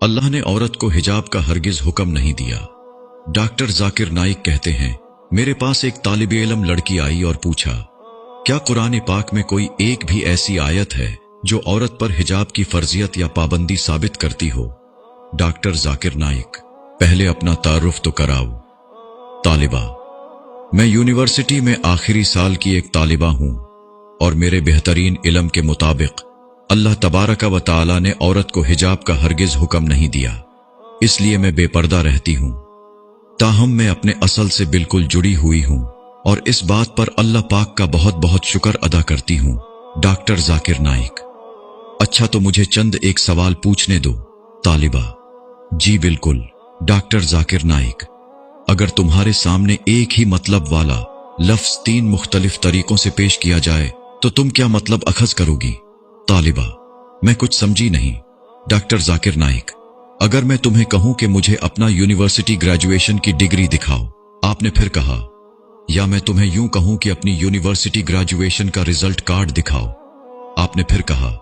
अल्लाह ने औरत को हिजाब का हरगिज हुक्म नहीं दिया। डॉक्टर जाकिर नाइक कहते हैं, मेरे पास एक तालिब इल्म लड़की आई और पूछा, क्या कुरान पाक में कोई एक भी ऐसी आयत है जो औरत पर हिजाब की फर्जियत या पाबंदी साबित करती हो? डॉक्टर जाकिर नाइक, पहले अपना तारुफ तो कराओ। तालिबा, मैं यूनिवर्सिटी में आखिरी साल की एक तालिबा हूं और मेरे बेहतरीन इल्म के मुताबिक अल्लाह तबारक व तआला ने औरत को हिजाब का हरगिज हुक्म नहीं दिया, इसलिए मैं बेपर्दा रहती हूं। ताहम मैं अपने असल से बिल्कुल जुड़ी हुई हूं और इस बात पर अल्लाह पाक का बहुत बहुत शुक्र अदा करती हूं। डॉक्टर जाकिर नाइक, अच्छा तो मुझे चंद एक सवाल पूछने दो। तालिबा, जी बिल्कुल। डॉक्टर जाकिर नाइक, अगर तुम्हारे सामने एक ही मतलब वाला लफ्ज 3 मुख्तलिफ तरीकों से पेश किया जाए तो तुम क्या मतलब अखज करोगी? तालिबा, मैं कुछ समझी नहीं। डॉक्टर जाकिर नाइक, अगर मैं तुम्हें कहूं कि मुझे अपना यूनिवर्सिटी ग्रेजुएशन की डिग्री दिखाओ, आपने फिर कहा, या मैं तुम्हें यूं कहूं कि अपनी यूनिवर्सिटी ग्रेजुएशन का रिजल्ट कार्ड दिखाओ, आपने फिर कहा,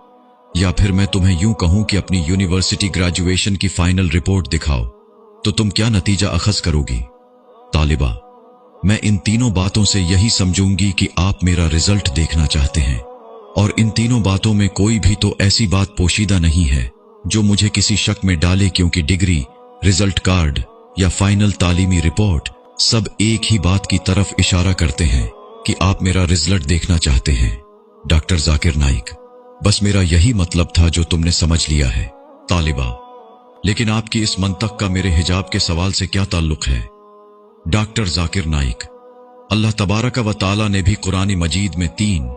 या फिर मैं तुम्हें यूं कहूं कि अपनी यूनिवर्सिटी ग्रेजुएशन की फाइनल रिपोर्ट दिखाओ, तो तुम क्या नतीजा अखज करोगी? तालिबा, मैं इन तीनों बातों से यही समझूंगी कि आप मेरा रिजल्ट देखना चाहते हैं और इन तीनों बातों में कोई भी तो ऐसी बात पोशीदा नहीं है जो मुझे किसी शक में डाले, क्योंकि डिग्री, रिजल्ट कार्ड या फाइनल तालीमी रिपोर्ट सब एक ही बात की तरफ इशारा करते हैं कि आप मेरा रिजल्ट देखना चाहते हैं। डॉक्टर जाकिर नाइक, बस मेरा यही मतलब था जो तुमने समझ लिया है। तालिबा, लेकिन आपकी इस मंतक का मेरे हिजाब के सवाल से क्या ताल्लुक है? डॉक्टर जाकिर नाइक, अल्लाह तबारक व तआला ने भी कुरान मजीद में 3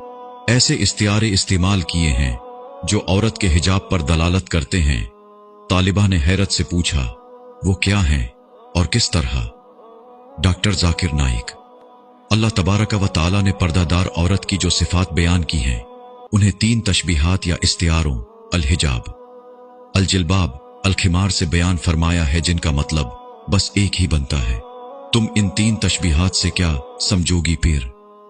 ऐसे इस्तियारे इस्तेमाल किए हैं जो औरत के हिजाब पर दलालत करते हैं। तालिबा ने हैरत से पूछा, वो क्या हैं और किस तरह? डॉक्टर जाकिर नाइक, अल्लाह तबारक व तआला ने पर्दादार औरत की जो सिफात बयान की हैं उन्हें 3 तशबीहात या इस्तियारों अल हिजाब, अल जिल्बाब, अल खिमार से बयान फरमाया है, जिनका मतलब बस एक ही बनता है। तुम इन 3 तशबीहात से क्या समझोगी फिर?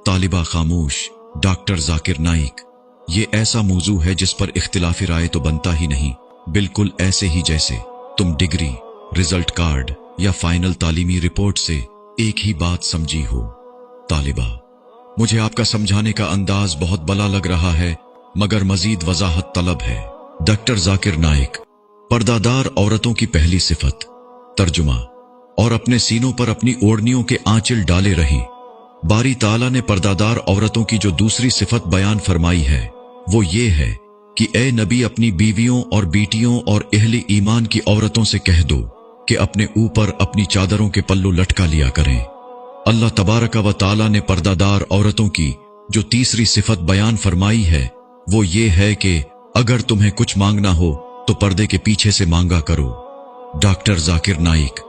तालिबा खामोश। डॉक्टर जाकिर नाइक, ये ऐसा मौजू है जिस पर इख्तिलाफी राय तो बनता ही नहीं, बिल्कुल ऐसे ही जैसे तुम डिग्री, रिजल्ट कार्ड या फाइनल तालीमी रिपोर्ट से एक ही बात समझी हो। तालिबा, मुझे आपका समझाने का अंदाज बहुत भला लग रहा है, मगर मजीद वजाहत तलब है। डॉक्टर जाकिर नाइक, पर्दादार औरतों की पहली सिफत तर्जुमा, और अपने सीनों पर अपनी ओढ़नियों के आंचल डाले रहें। बारी ताला ने पर्दादार औरतों की जो दूसरी सिफत बयान फरमाई है वो ये है कि ए नबी, अपनी बीवियों और बेटियों और अहले ईमान की औरतों से कह दो कि अपने ऊपर अपनी चादरों के पल्लू लटका लिया करें। अल्लाह तबारक व तआला ने पर्दादार औरतों की जो तीसरी सिफत बयान फरमाई है वो ये है कि अगर तुम्हें कुछ मांगना हो तो पर्दे के पीछे से मांगा करो। डॉक्टर जाकिर नाइक,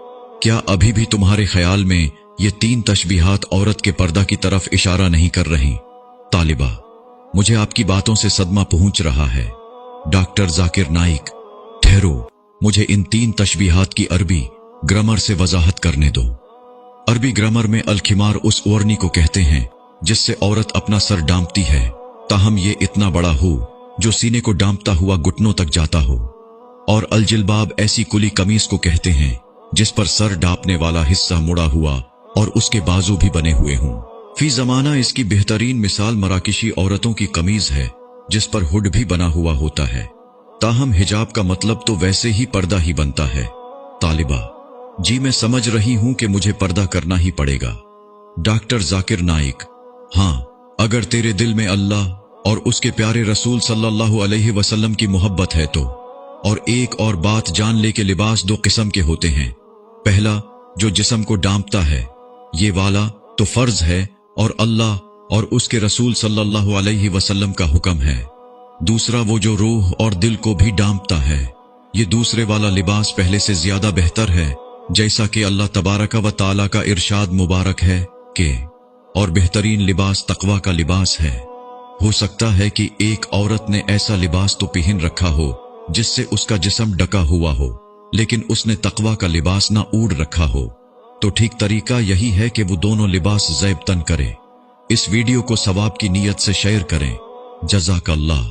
क्या अभी भी तुम्हारे ख्याल में ये 3 तशबीहात औरत के पर्दा की तरफ इशारा नहीं कर रही? तालिबा, मुझे आपकी बातों से सदमा पहुंच रहा है। डॉक्टर जाकिर नाइक, ठहरो, मुझे इन 3 तशबीहात की अरबी ग्रामर से वजाहत करने दो। अरबी ग्रामर में अलखिमार उस ओढ़नी को कहते हैं जिससे औरत अपना सर डांपती है, ताहम ये इतना बड़ा हो जो सीने को डांपता हुआ घुटनों तक जाता हो। और अलजिल्बाब ऐसी कुली कमीज को कहते हैं जिस पर सर डांपने वाला हिस्सा मुड़ा हुआ और उसके बाजू भी बने हुए हों। फी जमाना इसकी बेहतरीन मिसाल मराकिशी औरतों की कमीज है जिस पर हुड भी बना हुआ होता है। ताहम हिजाब का मतलब तो वैसे ही पर्दा ही बनता है। तालिबा, जी मैं समझ रही हूं कि मुझे पर्दा करना ही पड़ेगा। डॉक्टर जाकिर नाइक, हाँ, अगर तेरे दिल में अल्लाह और उसके प्यारे रसूल सल्लल्लाहु अलैहि वसल्लम की मोहब्बत है तो। और एक और बात जान ले कि लिबास 2 किस्म के होते हैं। पहला जो जिस्म को डांपता है, ये वाला तो फर्ज है और अल्लाह और उसके रसूल सल्लल्लाहु अलैहि वसल्लम का हुक्म है। दूसरा वो जो रूह और दिल को भी डांपता है। ये दूसरे वाला लिबास पहले से ज्यादा बेहतर है, जैसा कि अल्लाह तबारक व तआला का इरशाद मुबारक है कि और बेहतरीन लिबास तकवा का लिबास है। हो सकता है कि एक औरत ने ऐसा लिबास तो पहन रखा हो जिससे उसका जिस्म ढका हुआ हो, लेकिन उसने तकवा का लिबास ना ओढ़ रखा हो। तो ठीक तरीका यही है कि वो दोनों लिबास ज़ैब तन करे। इस वीडियो को सवाब की नीयत से शेयर करें। जज़ाकल्लाह।